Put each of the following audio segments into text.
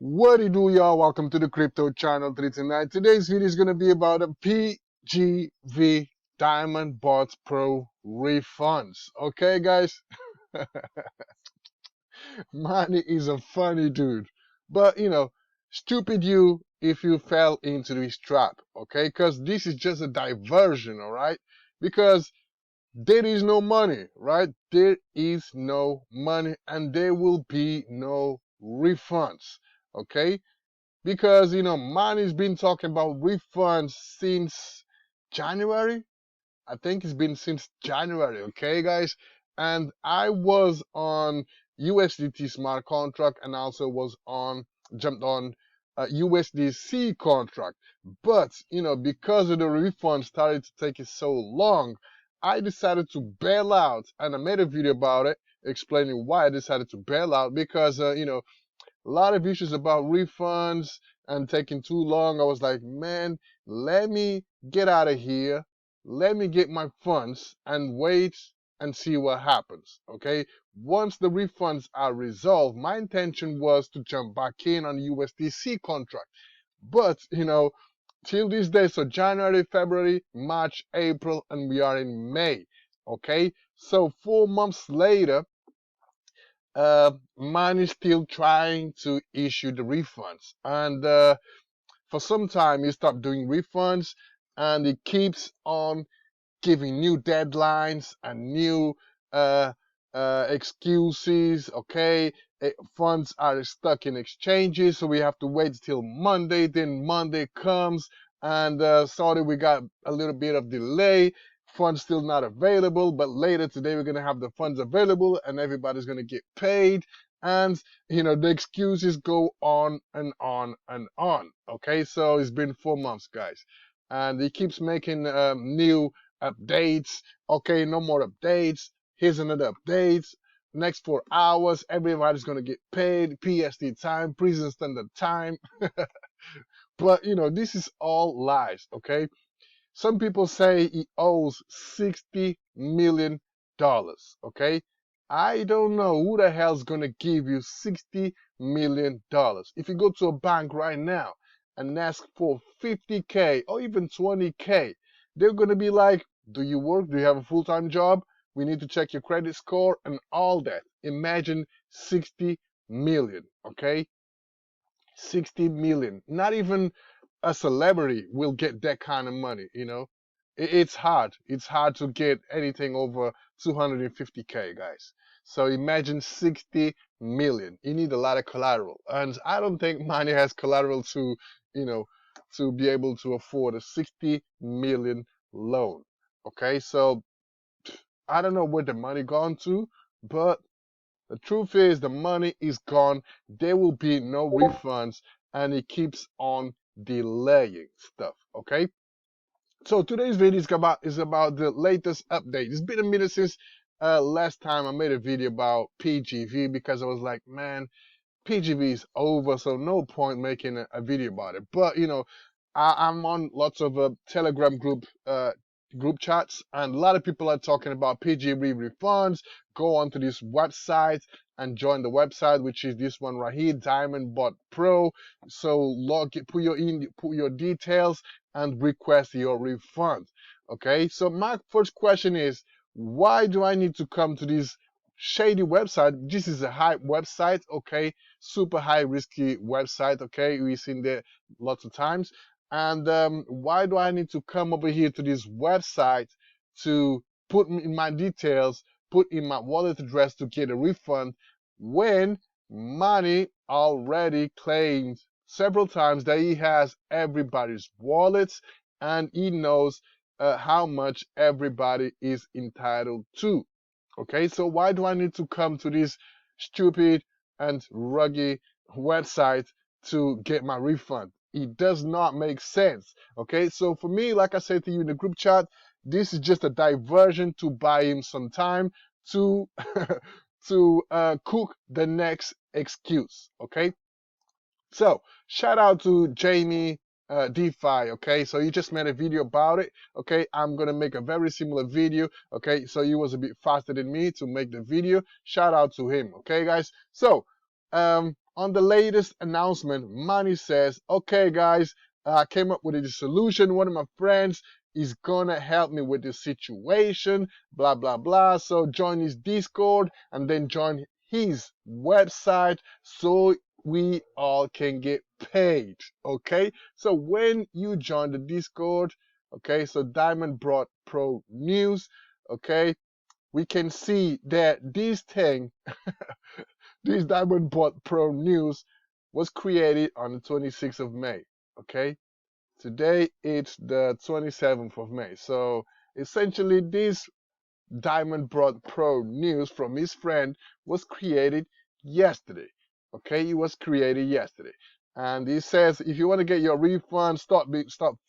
What do do, y'all? Welcome to the crypto channel 329. Today's video is going to be about a PGV Diamond Bots Pro refunds. Okay, guys? Money is a funny dude. But, stupid you if you fell into this trap. Okay? Because this is just a diversion, all right? Because there is no money, right? There is no money and there will be no refunds. Okay? Because Manny's been talking about refunds since January. I think it's been since January, okay, guys. And I was on USDT smart contract and also was on jumped on USDC contract. But because of the refund started to take it so long, I decided to bail out, and I made a video about it explaining why I decided to bail out because a lot of issues about refunds and taking too long. I was like, man, let me get out of here. Let me get my funds and wait and see what happens. Okay. Once the refunds are resolved, my intention was to jump back in on the USDC contract. But, till this day, so January, February, March, April, and we are in May. Okay. So 4 months later, mine is still trying to issue the refunds. And for some time, he stopped doing refunds and he keeps on giving new deadlines and new uh, excuses. Okay, funds are stuck in exchanges, so we have to wait till Monday. Then Monday comes, and sorry, we got a little bit of delay. Funds still not available, but later today we're gonna have the funds available, and everybody's gonna get paid. And the excuses go on and on and on. Okay, so it's been 4 months, guys, and he keeps making new updates. Okay, no more updates. Here's another update. Next 4 hours, everybody's gonna get paid. PST time, prison standard time. But this is all lies. Okay, some people say he owes $60 million. Okay, I don't know who the hell's gonna give you $60 million. If you go to a bank right now and ask for 50K or even 20K, they're gonna be like, do you work? Do you have a full-time job? We need to check your credit score and all that. Imagine 60 million, okay? 60 million. Not even a celebrity will get that kind of money. It's hard. It's hard to get anything over 250K, guys. So imagine 60 million. You need a lot of collateral. And I don't think money has collateral you know, to be able to afford a 60 million loan. Okay, so I don't know where the money gone to, but the truth is the money is gone. There will be no refunds, and it keeps on delaying stuff. Okay. So today's video is about the latest update. It's been a minute since last time I made a video about PGV because I was like, man, PGV is over, so no point making a video about it. But I'm on lots of Telegram group chats, and a lot of people are talking about PGV refunds. Go onto this website and join the website, which is this one right here, Diamond Bot Pro. So put your details and request your refund. Okay. So my first question is, why do I need to come to this shady website? This is a hype website, okay, super high risky website, okay, we've seen that lots of times. And why do I need to come over here to this website to put in my details, put in my wallet address to get a refund when money already claimed several times that he has everybody's wallets and he knows how much everybody is entitled to? Okay, so why do I need to come to this stupid and ruggy website to get my refund? It does not make sense. Okay, so for me, like I said to you in the group chat, this is just a diversion to buy him some time to to cook the next excuse. Okay, so shout out to Jamie DeFi. Okay, so you just made a video about it. Okay, I'm gonna make a very similar video. Okay, so he was a bit faster than me to make the video. Shout out to him. Okay, guys. So on the latest announcement, Manny says, okay, guys, I came up with a solution. One of my friends is gonna help me with this situation, blah, blah, blah. So join his Discord and then join his website so we all can get paid. Okay, so when you join the Discord, okay, so Diamond brought Pro News, okay, we can see that this thing, this Diamond Bot Pro News was created on the 26th of May, okay? Today it's the 27th of May. So essentially this Diamond Bot Pro News from his friend was created yesterday, okay? It was created yesterday. And he says if you want to get your refund, stop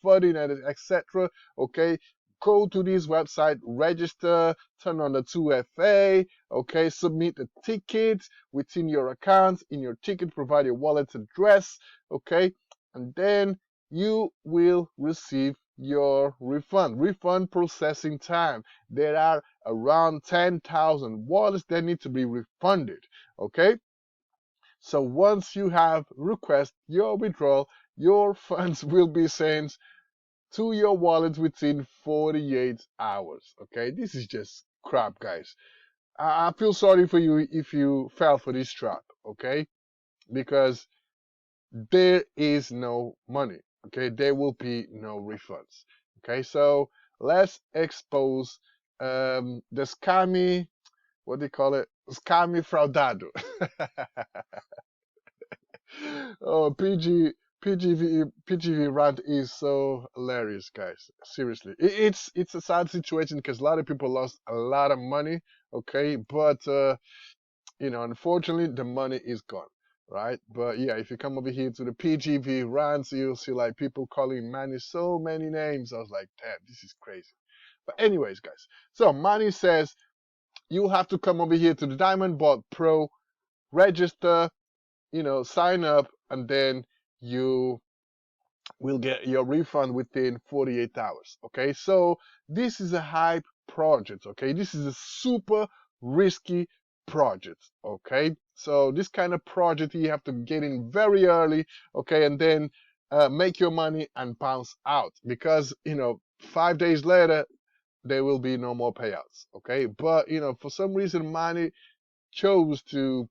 flooding and etc., okay? Go to this website, register, turn on the 2FA, okay, submit the ticket within your account. In your ticket, provide your wallet address, okay, and then you will receive your refund. Refund processing time. There are around 10,000 wallets that need to be refunded, okay? So once you have request your withdrawal, your funds will be sent to your wallet within 48 hours. Okay, this is just crap, guys. I feel sorry for you if you fell for this trap. Okay, because there is no money. Okay, there will be no refunds. Okay, so let's expose the scammy, what do you call it? Scammy fraudado. Oh, PGV rant is so hilarious, guys. Seriously, it's a sad situation because a lot of people lost a lot of money. Okay, but unfortunately, the money is gone, right? But yeah, if you come over here to the PGV rants, you'll see like people calling Manny so many names. I was like, damn, this is crazy. But anyways, guys, so Manny says you have to come over here to the Diamond Bot Pro, register, sign up, and then you will get your refund within 48 hours. Okay, so this is a hype project. Okay, this is a super risky project. Okay, so this kind of project you have to get in very early. Okay, and then make your money and bounce out because 5 days later there will be no more payouts. Okay, but for some reason money chose to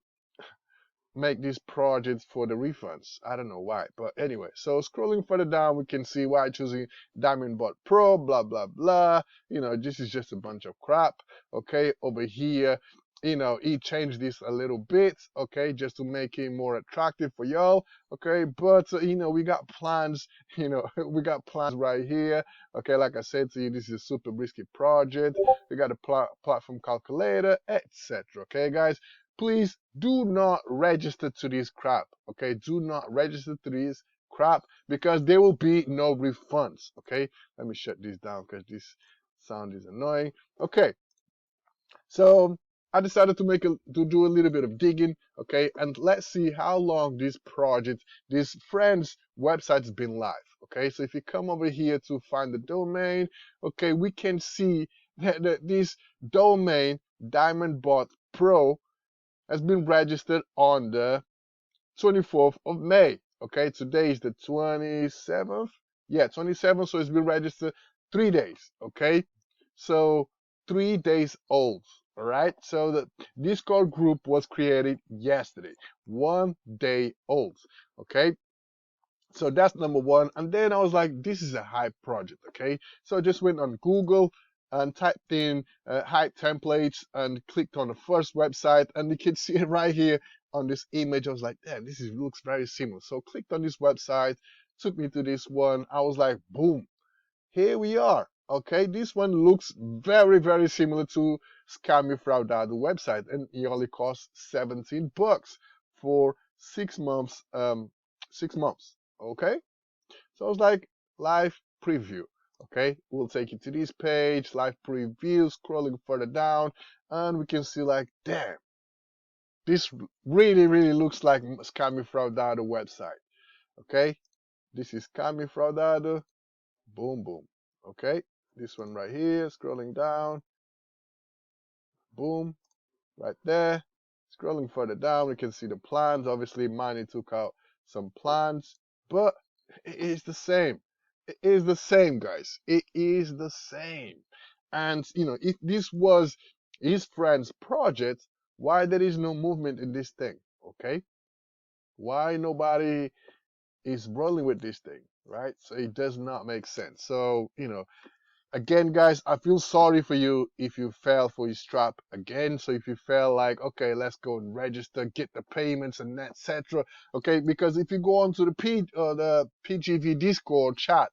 make these projects for the refunds. I don't know why, but anyway. So scrolling further down, we can see why choosing Diamond Bot Pro, blah blah blah. This is just a bunch of crap. Okay, over here, he changed this a little bit. Okay, just to make it more attractive for y'all. Okay, but we got plans. We got plans right here. Okay, like I said to you, this is a super risky project. We got a platform calculator, etc. Okay, guys. Please do not register to this crap. Okay, do not register to this crap because there will be no refunds. Okay, let me shut this down because this sound is annoying. Okay, so I decided to do a little bit of digging. Okay, and let's see how long this project, this friend's website has been live. Okay, so if you come over here to find the domain, okay, we can see that this domain Diamond Bot Pro has been registered on the 24th of May. Okay, today is the 27th. Yeah, 27th. So it's been registered 3 days. Okay, so 3 days old. All right, so the Discord group was created yesterday, 1 day old. Okay, so that's number one. And then I was like, this is a hype project. Okay, so I just went on Google and typed in hype templates and clicked on the first website, and you can see it right here on this image. I was like, damn, looks very similar. So clicked on this website, took me to this one. I was like, boom, here we are. Okay, this one looks very, very similar to Scammy Fraudado website, and it only costs 17 bucks for 6 months. 6 months. Okay, so I was like, live preview. Okay, we'll take you to this page, live preview, scrolling further down, and we can see like, damn, this really, really looks like Scammy Fraudado website. Okay, this is Scammy Fraudado. Boom, boom. Okay, this one right here, scrolling down. Boom, right there. Scrolling further down, we can see the plans. Obviously, Money took out some plans, but it is the same. It is the same, guys. It is the same. And if this was his friend's project, why there is no movement in this thing? Okay, why nobody is rolling with this thing, right? So it does not make sense. So again, guys, I feel sorry for you if you fell for his trap again. So if you felt like, okay, let's go and register, get the payments and etc. Okay, because if you go on to the PGV Discord chat,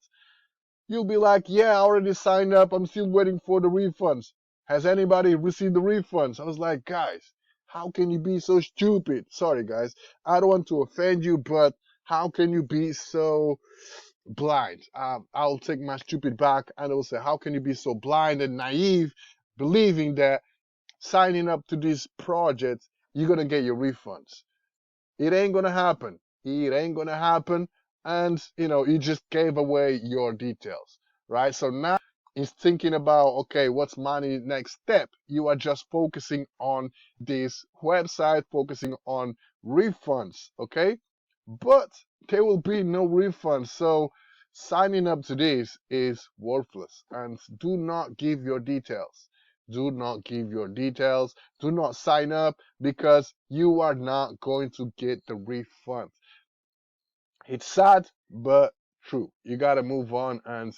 you'll be like, yeah, I already signed up. I'm still waiting for the refunds. Has anybody received the refunds? I was like, guys, how can you be so stupid? Sorry, guys, I don't want to offend you, but how can you be so blind? I'll take my stupid back and I will say, how can you be so blind and naive, believing that signing up to this project, you're going to get your refunds? It ain't gonna happen. It ain't gonna happen. And you just gave away your details, right? So now it's thinking about, okay, what's my next step? You are just focusing on this website, focusing on refunds, okay? But there will be no refunds. So signing up to this is worthless. And do not give your details. Do not give your details. Do not sign up because you are not going to get the refund. It's sad, but true. You got to move on and,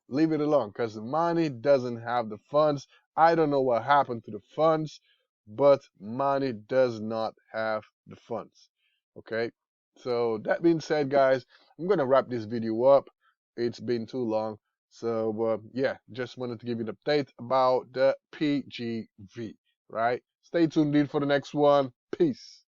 leave it alone because the money doesn't have the funds. I don't know what happened to the funds, but money does not have the funds. Okay. So that being said, guys, I'm going to wrap this video up. It's been too long. So, yeah, just wanted to give you an update about the PGV, right? Stay tuned in for the next one. Peace.